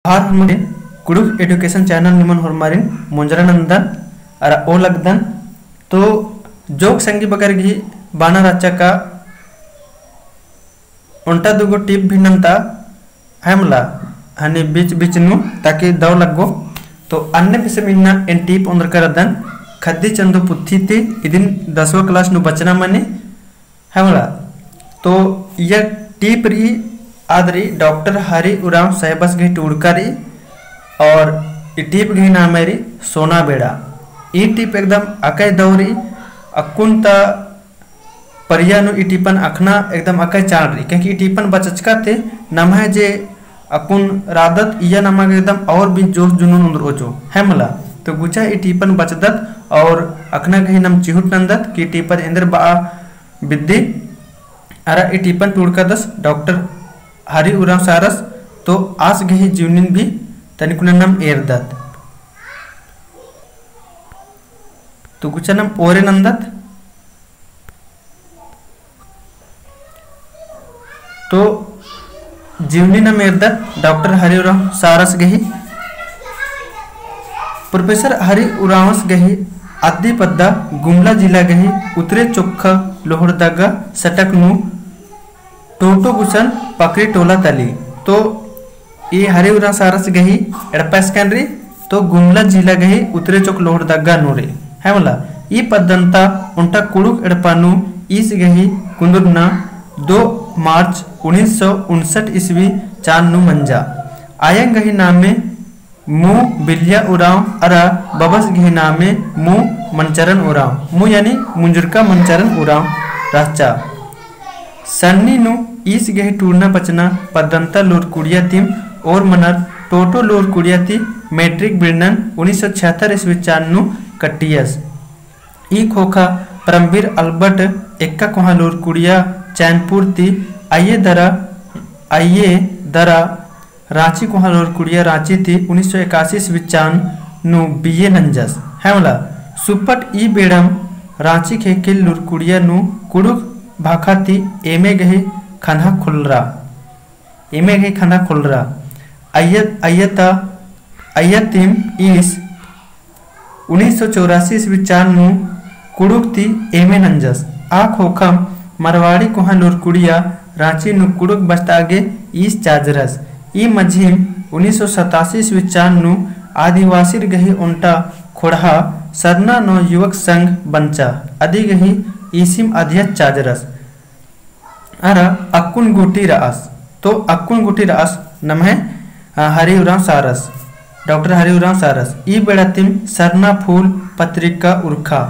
हार हमारे Kurukh education channel निमन हरमारिन मुंजरानंदन अरा ओ लगदन तो जोक संगी बगर गी बाना राचा का उल्टा दुगो टिप भिन्नता हमला हनी बीच बीच नु ताकि दव लगो तो अन्य विषय मिन्ना एन टिप अंदर करदन खद्दी चंदो पुथी ती इदिन 10वीं क्लास नु बचना मने हमला तो यह टिप री आदरी डॉक्टर हरि उराम साहेबस गई टूड़कारी और ई टिप गई नाम मेरी सोना बेड़ा ई टिप एकदम अकय दौरी अकुंता परियानु ई टिपन अखना एकदम अकय चाल रही क्योंकि ई टिपन बचचका थे नम है जे अकुन रादत इया नमक एकदम और भी जोश जुनून उंदर ओजो है मला तो गुचा ई टिपन बचदत और अखना गही नम चिहुट नंदत की टिपन इंदर बा विद्दि अरा ई टिपन टूड़का दस डॉक्टर हरि उराम सारस तो आस गही जीवनिन भी तनिकुन नाम एरदत तो गुचनम ओरे नंदत तो जीवनी नाम एरदत डॉक्टर हरि उराम सारस गही प्रोफेसर हरि उरामस गही आदि पद्दा गुमला जिला गही उतरे चोखा लोहरदागा सटक नु टोटो गुसन पकड़ी टोला तली तो ये हरे उरा सारस गही एडपास्कन री तो गुमला जिला गही उतरे चौक लोहर दग्गा नूरे है मला ई पद्धंता उनटा कुड़ुक एडपानु इस गही कुंदुरना 2 मार्च 1959 ईस्वी चांद नु मंजा आयंग गही नामे मु बिलिया उराव अरा बबस गही नामे मु मनचरन उराव मु यानी मुंजुरका मनचरन उराव राचा सन्नी नु इस गही टूरना बचना पदंता लोर कुड़िया थीम और मनर टोटो लोर कुड़िया थी मैट्रिक बिरनन 1976 ईस्वी चान्नु कट्टियस ई खोखा परमवीर अल्बर्ट एक्का कोहा लोर कुड़िया चैनपुर थी आइए दरा रांची कोहा लोर कुड़िया रांची थी 1981 ईस्वी चान्नु बीए नंजस है मला सुपट ई बेड़म रांची खेकिल लोर कुड़िया नु कुड़ुक भाखा थी एमे गही खंधा खुलरा अयतिम इस 1984 ईस्वी चान्नु कुड़ुक थी एमे नंजस आ खोखम मरवाड़ी कोहा लोर कुड़िया रांची नु कुड़ुक बस्तागे ईस चाजरस ई मझिम 1987 ईस्वी चान्नु आदिवासी गही उन्टा खोड़ा सरना नो युवक संघ बंचा अदि गही ईसिम अध्यक्ष चाजरस अरा अक्कुन गुटी रास तो अक्कुन गुटी रास नम है हरि उराम सारस डॉक्टर हरि उराम सारस ई बेड़ातिम सरना फूल पत्रिका उर्खा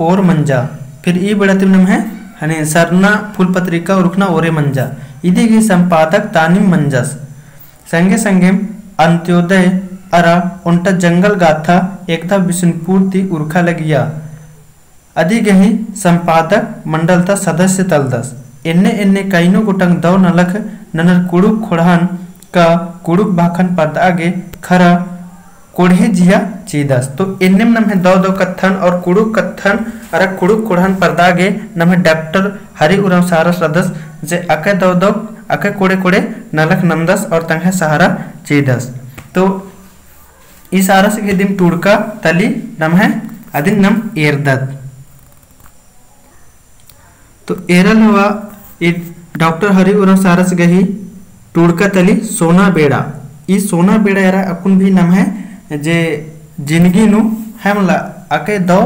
और मंजा फिर ई बेड़ातिम नम है हने सरना फूल पत्रिका उर्खना ओरे मंजा इदी की संपादक तानिम मंजस संगे संगे अंत्योदय अरा उन्टा जंगल गाथा एकता बिशनपुर ती उर्खा लगिया अदि गही संपादक मंडल ता सदस्य तलदस एन्ने एन्ने काइनो गोटंग दव नलख ननर कुड़ुक खोड़ान का कुड़ुक भाखन पद आगे खरा कोढ़े जिया चीदस तो एन्ने नम है दव कत्थन और कुड़ुक कत्थन अरा कुड़ुक खोड़ान पर्दागे नम है डॉक्टर हरि उराम सारस रदस जे अके दव अके कोड़े कोड़े नलख नंदस और तंग है सहारा चीदस तो इस सारस के दिन टूड़का तली नम है अदिन नम एरदत तो एरल हुआ डॉक्टर हरि उराम सारस गही टूड़का तली सोना बेड़ा ई सोना बेड़ा यारा अकुन भी नम है जे जिंदगी नु है मला अके दो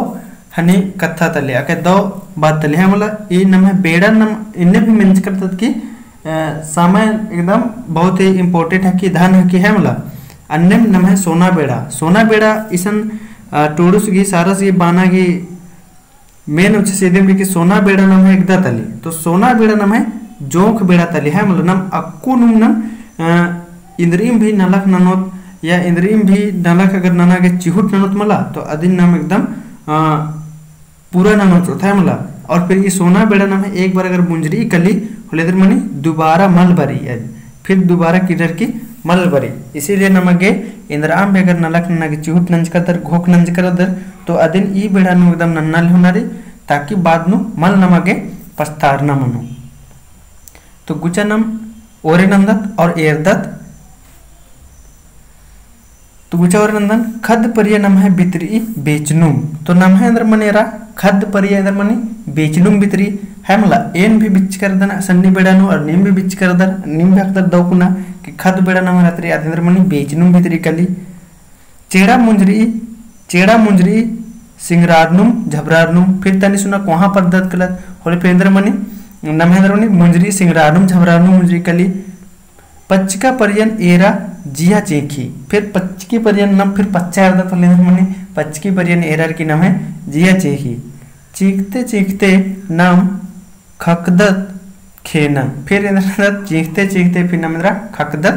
हनी कथा तली अके दो बात तली है मला ई नम है बेड़ा नम इन्ने भी मेंशन करतात की समय एकदम बहुत ही इंपॉर्टेंट है कि धन है कि है मला अन्य नम है सोना बेड़ा इसन टूडुस गी सारस गी बाना गी मेन उच्च सीधे की सोना बेड़ा नाम है एकदा तली तो सोना बेड़ा नाम है जोख बेड़ा तली है मतलब नम अक्कू नुम नम इंद्रियम भी नलक ननोत या इंद्रियम भी नलक अगर नना के चिहुट ननोत मला तो अदिन नाम एकदम पूरा ननोत होता है मला और फिर ये सोना बेड़ा नाम है एक बार अगर मुंजरी कली होलेदर मनी दोबारा मल भरी फिर दोबारा किधर की मल भरी इसीलिए नमगे इंद्राम भी अगर नलक नना के चिहुट नंज कर घोक नंज कर तो अदिन ई बेड़ा नु एकदम नन्नल होनारी ताकि बाद नु मल नमगे पस्तार न मनु तो गुचनम ओरे नंदत और एरदत तो गुचावर नंदन खद परिया नम है बितरी बेचनुम तो नम है अंदर मनेरा खद परिया अंदर मनी बेचनुम बितरी है मला एन भी बिच कर दना सन्नी बेड़ानु और निम भी बिच कर दर निम भी अक्तर दौकुना कि खद बेड़ा नम रात्रि अंदर मनी बेचनुम बितरी कली चेड़ा मुंजरी सिंगरारनुम झबरारनुम फिर तनी सुना कोहा पर दत कलत होले पेंद्र मनी नमहेंद्र मनी मुंजरी सिंगरारनुम झबरारनुम मुंजरी कली पच्चिका परियन एरा जिया चेखी फिर पच्चिकी परियन नम फिर पच्चा अर्दा तो लेंद्र मनी पच्चिकी परियन एरा की नाम है जिया चेखी चीखते चीखते नाम खकदत खेनन फिर इंद्र चीखते चीखते फिर नाम इंद्र खकदत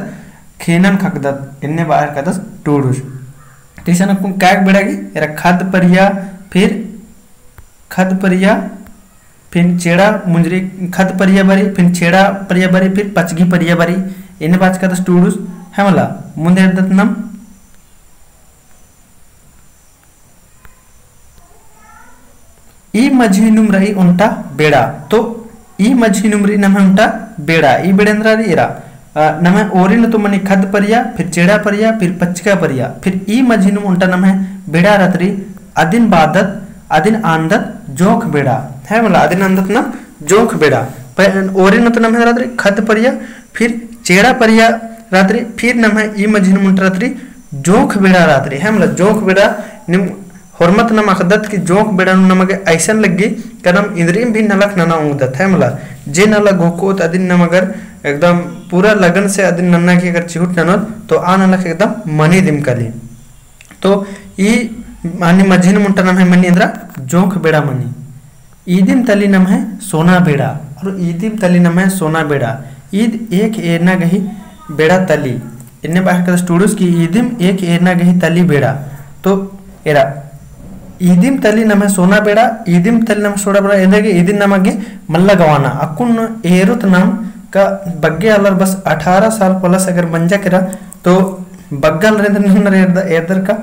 खेनन खकदत इन्ने बाहर कदस टूडुस तीसरा नकुम कैक बेड़ागी एरा खद परिया फिर चेड़ा मुंजरी खद परिया बारी फिर चेड़ा परिया बारी फिर पचगी परिया बारी इन्हें बात का स्टूडूस है मला मुंदे दत्तनम ई मझीनुम रही उंटा बेड़ा तो ई मझीनुम रही नम उंटा बेड़ा ई बेड़ेंद्रा इरा नम ओरिन तो मनी खद परिया फिर चेड़ा परिया फिर पचका परिया फिर ई मझीनुम उंटा नम है बेड़ा रात्रि अदिन बादत अदिन आंदत जोख बेड़ा है मला अदिन आंदत ना जोख बेड़ा ओरिन तो नम है रात्रि खद परिया फिर चेड़ा परिया रात्रि फिर नम है ई मझीनुम उंटा रात्रि जोख बेड़ा रात्रि है मला जोख बेड़ा निम हरमत नम अखदत की जोख बेड़ा नमगे ऐसन लगी कदम इंद्रियम भी नलक नना उंगदत है मला जे नला गोकोत अदिन नम अगर एकदम पूरा लगन से अदिन नन्ना की अगर चिहुट ननोत तो आ नलक एकदम मनी दिम कली तो ई मानी मझीन मुंटा नम है मनी इंद्रा जोख बेड़ा मनी ईदिम तली नम है सोना बेड़ा और ईदिम तली नम है सोना बेड़ा ईद एक एरना गही बेड़ा तली इन्ने बाहर का स्टूडियोस की ईदिम एक एरना गही तली बेड़ा तो एरा ईदिम तली नम है सोना बेड़ा ईदिम तली नम सोना बेड़ा इंद्रगे ईदिन नमगे मल्ला गवाना अकुन एरुत नाम का बग्गे अलर बस 18 साल प्लस अगर मंजा करा तो बग्गल रेंद्र एदर का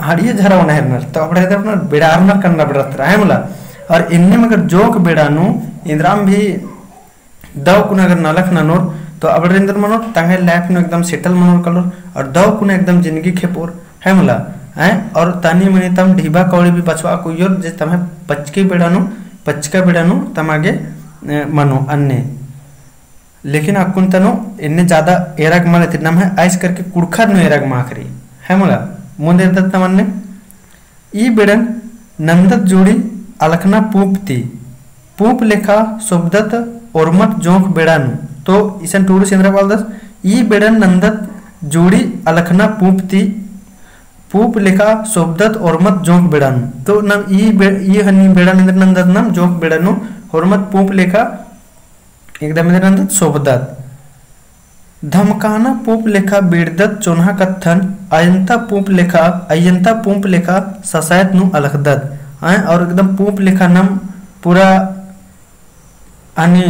हड़िए झरा होना है तो अपने इधर अपना बेड़ारना करना पड़ता है मला और इनने में अगर जोक बेड़ानु इंद्राम भी दव कुन अगर नलख ननोर तो अब रेंद्र मनोर तंगे लाइफ नो एकदम सेटल मनोर कलोर और दव कुन एकदम जिंदगी खेपोर है मला है और तानी मनी तम ढीबा कौड़ी भी बचवा कुयोर जे तमे पचका बेड़ानु तमागे मनो अन्य लेकिन अकुन तनो इन्ने ज्यादा एरग माले तिनम है ऐस करके कुड़खर नो एरग माखरी है मला मुंदे दत्त मन्ने ई बेड़न नंदत जोड़ी अलखना पूप लेखा शब्दत औरमत जोंक बेड़ानु तो इसन टूडू सेंद्र बालदस ई बेड़न नंदत जोड़ी अलखना पूप लेखा शब्दत औरमत जोंक बेड़ानु तो नम ई हन्नी बेड़ा नंदत नम जोंक बेड़ानु औरमत पूप लेखा एकदम नंदत शोभदत धमकाना पूप लेखा बिड़दत चोन्हा कत्थन अयंता पूप लेखा ससायत नु अलखदत और एकदम पूप लेखा नम पूरा अनि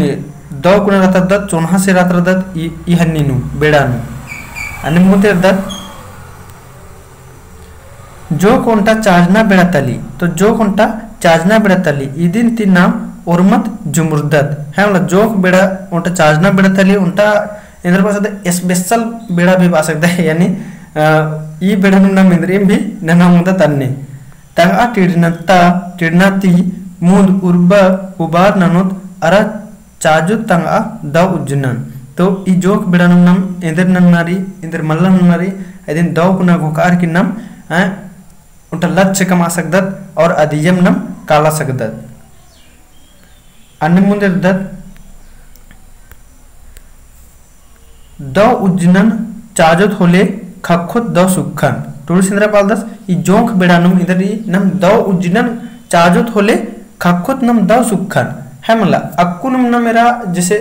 दो कुण रतदत चोन्हा से रात्रदत ई हन्नी नु बेड़ा नु अनि मुते दत जो कोंटा चाजना बेड़ा तली तो जो कोंटा चाजना बेड़ा तली इदिन ती नाम औरमत जुमुर्दत है मतलब जोक बेड़ा उनटा चाजना बेड़ा तली उनटा इंद्र पास स्पेशल बेड़ा भी पा सकता है यानी ई बेड़ा नाम इंद्रियम भी नना मुदा तन्ने तंगा टिड़नाती मूद उर्ब उबार ननुत अरा चाजु तंगा दव उज्जनन तो ई जोक बेड़ा नाम इंद्र नन्नारी इंद्र मल्ला नन्नारी इदिन दव कुना घोकार की नाम उनटा लक्ष्य कमा सकदत और अधियम नम काला सकदत अन्य मुंदे दत दव उज्जनन चाजत होले खखुत दव सुखन टूडू सिंद्रा पालदस ई जोंक बेड़ानुम इधर नम दव उज्जनन चाजत होले खखुत नम दव सुखन है मला अक्कुनम न मेरा जैसे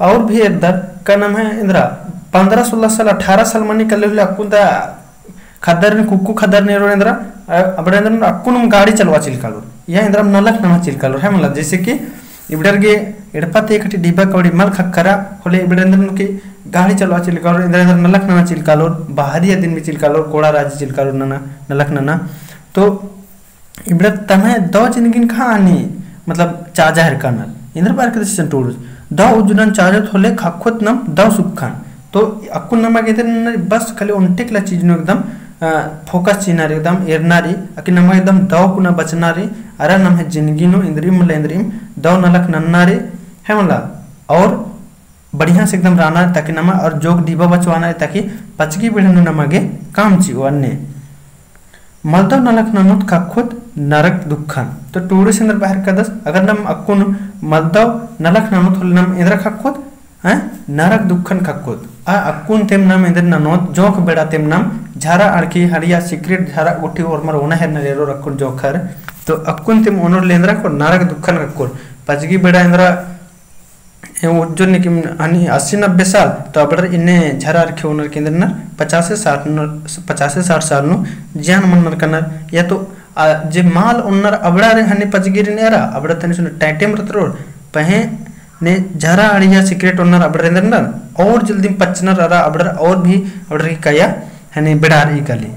और भी इधर का नाम है इंद्रा 15-16 साल 18 साल मनी कले हुले अक्कुन खदर कुक्कू खदर ने रो इंद्रा अब इंद्रा अक्कुनम गाड़ी चलवा चिलकालो या इंद्रा नलक नमा चिलकालो है मला जैसे कि इबडरगे एडपते एकटी डिबा कवड़ी मल खक्करा होले इबडंदन की गाड़ी चलवा चिलकालो इंद्र नलक नना चिलकालो बाहरी दिन में चिलकालो कोड़ा राज चिलकालो नना नलक नना तो इबड तमे दो जिंदगी कहां आनी मतलब चाजा हर कानल इंद्र पार के सेशन टूडस दो उजुनन चाजत होले खखुत नम दो सुखन तो अक्कुन नमा के बस खाली उनटेकला चीज नो एकदम फोकस चीनारी एकदम एरनारी अकी नम एकदम दव कुना बचनारी अरा नम है जिंदगी नु इंद्रिम लेंद्रिम दव नलक नन्नारी है मला और बढ़िया से एकदम राना ताकि नमा और जोग डीबा बचवाना ताकि पचकी बिड़नु नमगे काम ची वन्ने मलदव नलक ननुत कखुद नरक दुखन तो टूडे से अंदर बाहर कदस अगर नम अक्कुन मलदव नलक ननुत होल नम इंद्र कखुद हैं नरक दुखन कखुद आ अक्कुन तेम नम इंद्र ननोत जोक बेड़ा तेम नम झारा अड़की हरिया सीक्रेट झारा उठी और मर ओना है नरेरो रखुन जोखर तो अक्कुन तेम ओनर लेंद्रा को नरक दुखन कखुद पचकी बेड़ा इंद्रा जो निकिम अनि 80-90 साल तो अब इन्हें झरा रखे उनर केंद्र न 50-60 साल नु ज्ञान मन कनर या तो जे माल उन्नर अबड़ा रे हने पचगिरी नेरा अबड़ा तने सुन टाइटेम रत्रो पहे ने झरा अड़िया सीक्रेट उन्नर अबड़ा न और जल्दी पचनर अरा अबड़ा और भी अबड़ा कया हने बेड़ार ई कली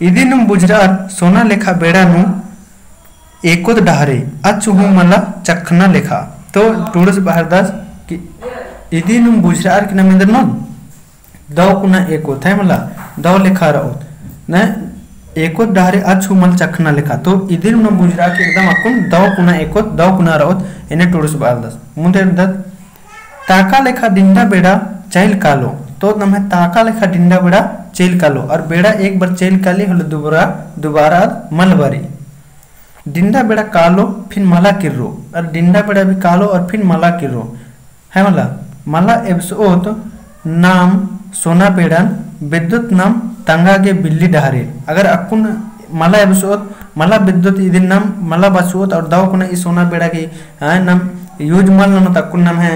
इदी नु बुजरार सोना लेखा बेड़ा नु एकोद डहरे अचुहु मला चखना लेखा तो टूडस बाहरदास कि इदी नुम बुजरार कि नमेंद्र न दव कुना एको थाय मला दव लेखा रहो न एको डारे अछु मल चखना लेखा तो इदी नुम बुजरार कि एकदम अकुन दव कुना रहो इने टूडस बाहरदास मुंदे दत ताका लेखा डिंडा बेड़ा चैल कालो तो नम है ताका लेखा डिंडा बेड़ा चैल कालो और बेड़ा एक बार चैल काली हल दोबारा मलबरी डिंडा बेड़ा कालो फिर मला किर्रो और डिंडा बेड़ा भी कालो और फिर मला किर्रो है मला एब्सोत नाम सोना बेड़न विद्युत नाम तंगा के बिल्ली डहरे अगर अकुन मला एब्सोत मला विद्युत इदिन नाम मला बसोत और दाव कुना इस सोना बेड़ा की नाम यूज मल नाम तकुन नाम है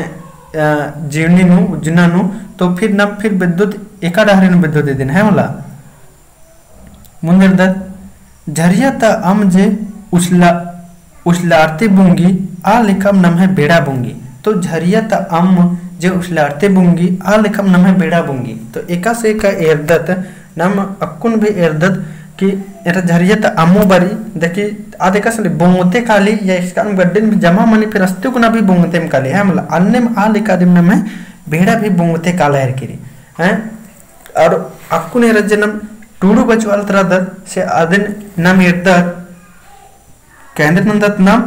जीवनी नु उजना नु तो फिर विद्युत एका डहरे नु विद्युत इदिन है मला मुंदर दत झरिया ता अम जे उछलारते बुंगी आ लेखम नम है बेड़ा बुंगी तो झरिया ता अम जे उछलारते बुंगी आ लेखम नम है बेड़ा बुंगी तो एका से का एरदत नम अक्कुन भी एरदत कि एरा झरिया ता अमो बरी देखी आ देखा से बोंगते काली या इसका गड्डन भी जमा मनी फिर अस्ते को ना भी बोंगते में काली है मतलब अन्य में आ लेखा दिन नम है बेड़ा भी बोंगते काला है किरी हैं और अक्कुन एरा जन्म टूडू बचवाल तरह दत से आदिन नम एरदत केंद्र नंदत नाम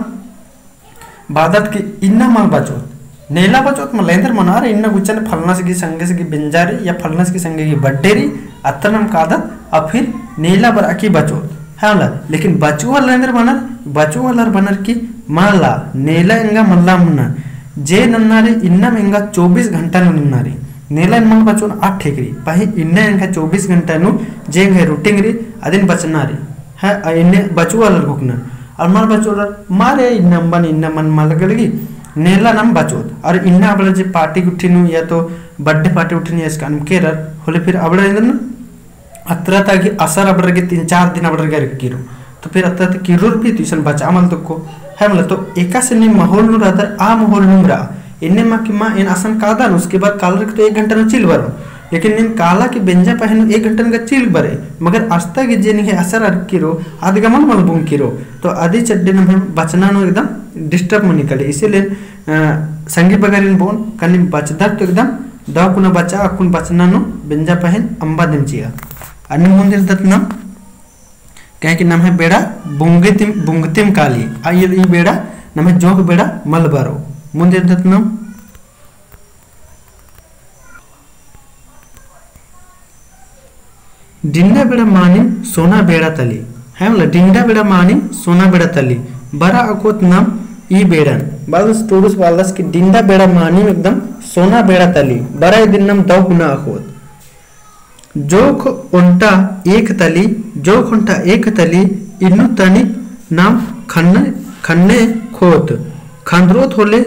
बादत की इन्ना माल बचोत नेला बचोत मलेंद्र मनार इन्ना गुचन फलना से की संगे से की बिंजारी या फलना से की संगे की बड्डेरी अतनम कादत और फिर नेला बर अकी बचोत है ना लेकिन बचुआ लेंद्र बनर बचुआ लर बनर की माला नेला इंगा मल्ला मुन्ना जे नन्नारी इन्ना इंगा 24 घंटा नन्नारी नेला मन बचोन 8 ठेकरी पही इन्ना इंगा 24 घंटा नु जे इंगा रूटिंगरी अदिन बचनारी है इन्ने बचुआ लर गुकना और माल बचोर मारे इन्ना मन मालगलगी नेला नाम बचोत और इन्ना अबड़ा जे पार्टी उठिनु या तो बर्थडे पार्टी उठिनु इसका नाम केरर होले फिर अबड़ा इंदन अत्रा ताकि असर अबड़ा के 3-4 दिन अबड़ा के किरो तो फिर अत्रा तक किरोर भी तुसन बचा मल तो को है मतलब तो एका से नि माहौल नु रादर आ माहौल नुमरा इन्ने मा कि मा इन असन कादा उसके बाद काल रख तो 1 घंटा नु चिल बरो लेकिन इन काला की बेंजा पहन 1 घंटा का चिल बरे मगर अस्ता के जे नहीं असर किरो आदि गमन मल बुंग किरो तो आदि चड्डे न बचना नो एकदम डिस्टर्ब में निकले इसीलिए संगी बगरिन बोन कनी बचदर तो एकदम दाव कुना बचा अकुन बचना नो बेंजा पहन अंबा दिन चिया अन्य मंदिर दत्नम क्या कि नाम है बेड़ा बुंगतिम काली आ ये बेड़ा नाम है जोग बेड़ा मलबरो मंदिर दत्नम डिंडा बेड़ा मानी सोना बेड़ा तली है मतलब डिंडा बेड़ा मानी सोना बेड़ा तली बरा अकोत नाम ई बेड़न बाद स्टूडस वालदस की डिंडा बेड़ा मानी एकदम सोना बेड़ा तली बरा दिन नाम दो गुना अकोत जोख उंटा एक तली इन्नु तनी नाम खन्ने खोत खांद्रोत होले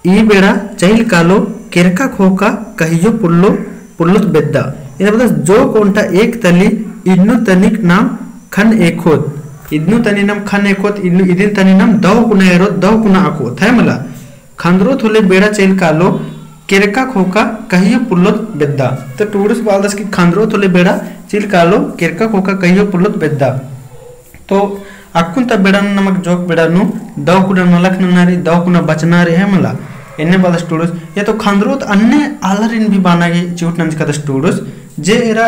ई बेड़ा चैल कालो केरका खोका कहियो पुल्लोत बेद्दा इधर बता जो कोंटा एक तली इन्नु तनिक नाम खन एकोत इन्नु तनी नाम खन एकोत इन्नु इदिन तनी नाम दव कुना एरो दव कुना अकोत है मला खांद्रोत होले बेड़ा चैल कालो केरका खोका कहियो पुल्लोत बेद्दा तो टूरिस्ट बालदस की खांद्रोत होले बेड़ा चैल कालो केरका खोका कहियो पुल्लोत बेद्दा तो अक्कुन ता बेड़ा नमक जोक बेड़ा नु दव कुना नलक ननारी दव कुना बचनारी है मला इन्ने बाल स्टूडस या तो खांद्रोत अन्य आलर इन भी बाना के चूट नंज का स्टूडस जे एरा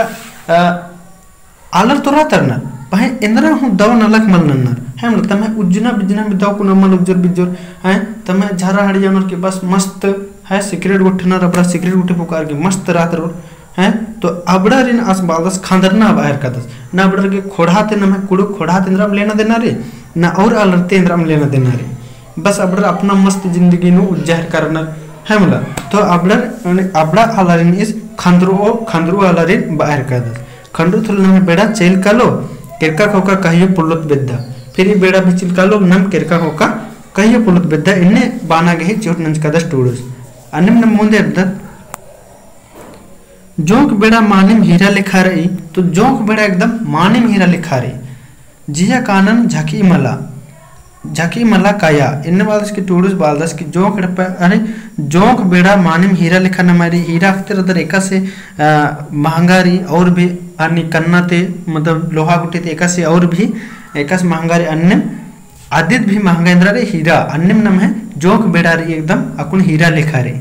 आलर तोरा तरना पहे इंद्रा हूँ दव नलक मल नन्नर है मतलब तमे उज्जना बिजना में दव कुना मल उज्जर बिज्जर है तमे झारा हड़िया नर के बस मस्त है सिगरेट उठना रबड़ा सिगरेट उठे पुकार के मस्त रात रो है तो अबड़ा रिन आस बालदस खांदरना बाहर कदस ना अबड़ा के खोड़ाते न मैं कुड़ो खोड़ाते इंद्रा लेना देना रे ना और आलरते इंद्रा में लेना देना रे बस अबड़ा अपना मस्त जिंदगी नु उज्जहर करना है मला तो अबड़ा आलरिन इस खंद्रो आलरिन बाहर कदस खंड्रू थुल नमे बेड़ा चेल कालो केरका खोका कहियो पुलुत बेद्दा फिर बेड़ा भी चिल कालो नम केरका खोका कहियो पुलुत बेद्दा इन्ने बाना गे चोट नंज कदस टूडुस अन्नम नम मुंदे जोंक बेड़ा मानिम हीरा लिखा रही तो जोंक बेड़ा एकदम मानिम हीरा लिखा रही जिया कानन झकी मला काया इन बालदस की टूडुस बालदस की जोंक अरे जोंक बेड़ा मानिम हीरा लिखा न मारी हीरा अख्तर अदर एका से महंगारी और भी अन्य कन्ना ते मतलब लोहा गुटे ते एका से और भी एका से महंगारी अन्य आदित भी महंगा इंद्रा रे हीरा अन्यम नम है जोंक बेड़ा रे एकदम अकुन हीरा लिखा रे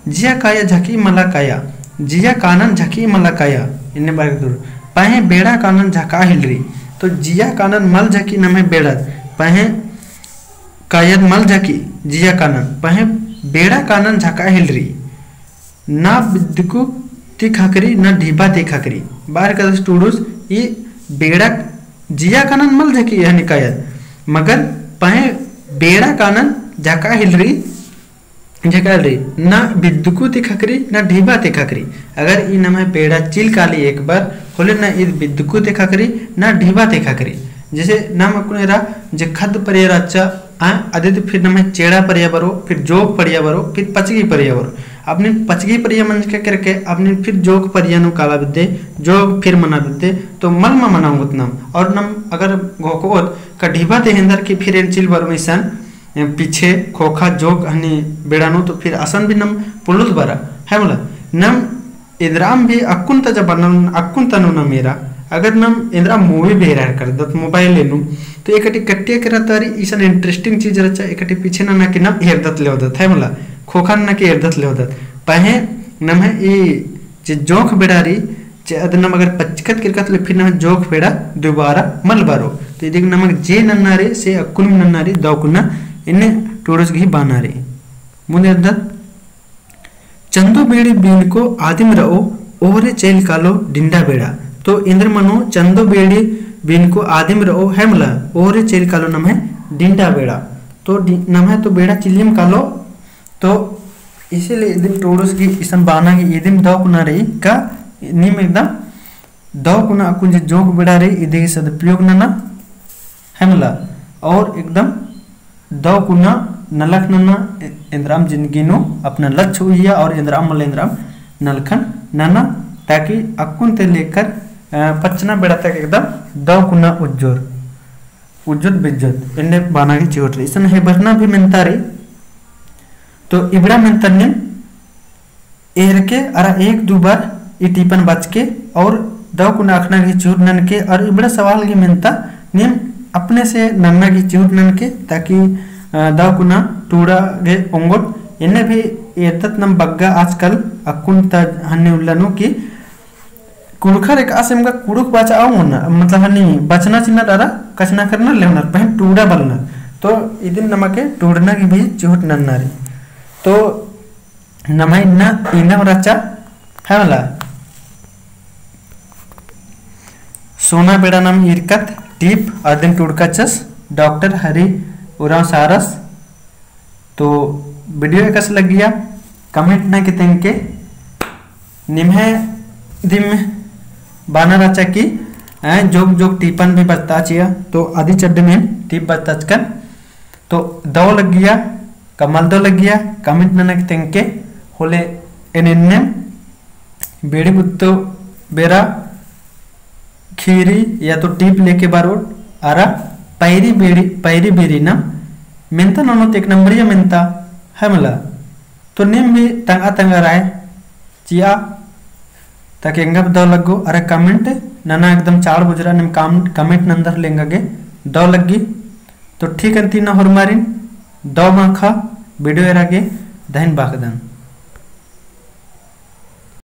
जिया काया झकी मला काया जिया कानन झकी मला काया इन्ने बार दूर पहे बेड़ा कानन झका हिलरी तो जिया कानन मल झकी नमे बेड़ा पहे कायद मल झकी जिया कानन पहे बेड़ा कानन झका हिलरी ना बिद्दकु तिखकरी ना ढीबा तिखकरी बार का स्टूडुस ये बेड़ा जिया कानन मल झकी यानी कायद मगर पहे बेड़ा कानन झका हिलरी झकरी ना बिद्दुकु तिखकरी ना ढीबा तिखकरी अगर इ नमे बेड़ा चिल काली एक बार होले ना इ बिद्दुकु तिखकरी ना ढीबा तिखकरी जैसे नाम अकुनेरा जे खद परिया अच्छा आदित फिर नमे चेड़ा परिया बरो फिर जोग परिया बरो फिर पचगी परिया बरो अपने पचगी परिया मन के करके अपने फिर जोग परिया नु काला बिद्दे जोग फिर मना बिद्दे तो मल मा मनाऊंगत नाम और नम अगर गोकोत का ढीबा ते हिंदर की फिर चिल बरो मिसन पीछे खोखा जोग हनी बेड़ानो तो फिर आसन भी नम पुलुल बरा है बोला नम इंद्राम भी अक्कुन तजा बनन अक्कुन तनु न मेरा अगर नम इंद्रा मूवी बेरा कर दत मोबाइल लेनु तो एकटी कट्टिया करा तारी इसन इंटरेस्टिंग चीज रचा एकटी पीछे ना कि नम हेरदत लेवदत है बोला खोखा ना कि हेरदत लेवदत पहे नम है ई जे जोख बेड़ारी जे अदनम अगर पचकत किरकत ले फिर नम जोख बेड़ा दोबारा मल बारो तो इदिक नमक जे नन्नारे से अक्कुन नन्नारी दौकुना इन्ने टूडस घी बानारे मुने अंदर चंदो बेड़ी बीन को आदिम रहो ओरे चेल कालो डिंडा बेड़ा तो इंद्र मनो चंदो बेड़ी बीन को आदिम रहो है मला ओरे चेल कालो नम है डिंडा बेड़ा तो नम है तो बेड़ा चिलियम कालो तो इसीलिए इदिम टूडस की इसन बाना की इदिम दौ कुना रही का निम एकदम दौ कुना अकुंज जोग बेड़ा रही इदे सदुपयोग ना है मला और एकदम दौ कुना नलक नना इंद्राम जिंदगी नो अपना लक्ष्य हुआ और इंद्राम मल इंद्राम नलखन नना ताकि अक्कुन ते लेकर पचना बेड़ा तक एकदम दौ कुना उज्जुत बिज्जुत इन्ने बाना की चोट रही सन है बरना भी मिलता रही तो इबड़ा मिलता ने एर के अरा एक दो बार ये टीपन बच के और दौ कुना अखना की चोट नन के और इबड़ा सवाल की मिलता निम अपने से नन्ना की चूट नन के ताकि दाकुना टूड़ा गे ओंगोट इन्हें भी एतत नम बग्गा आजकल अकुन ता हन्ने उल्लानो की कुड़खर एक आसम का कुड़ुक बाचा आओ ना मतलब हन्नी बचना चिन्ना डारा कचना करना लेना पहन टूड़ा बलना तो इदिन नमके टूड़ना की भी चूट नन्ना रे तो नमा इन्ना रचा है वाला सोना बेड़ा नाम इरकत टीप अदन टुड़काचस डॉक्टर हरि उराव सारस तो वीडियो एकस लग गया कमेंट ना के तेंके निम्हे दिम बाना रचा की जोग जोग टीपन भी बता चिया तो आदि चड्डे में टीप बताचकन तो दो लग गया कमल दो लग गया कमेंट ना के तेंके होले एनने बेड़ी बुत्तो बेरा खीरी या तो टीप लेके बारो आरा पैरी बेरी ना मिनता नोनो एक नंबर या मिनता है मला तो निम भी तंगा राय चिया ताकि इंगा दो लगो अरे कमेंट नना एकदम चाड़ बुजरा निम कमेंट नंदर लेंगा गे दो लगी तो ठीक अंती ना हरमारिन दो माखा वीडियो एरागे दहन बाखदन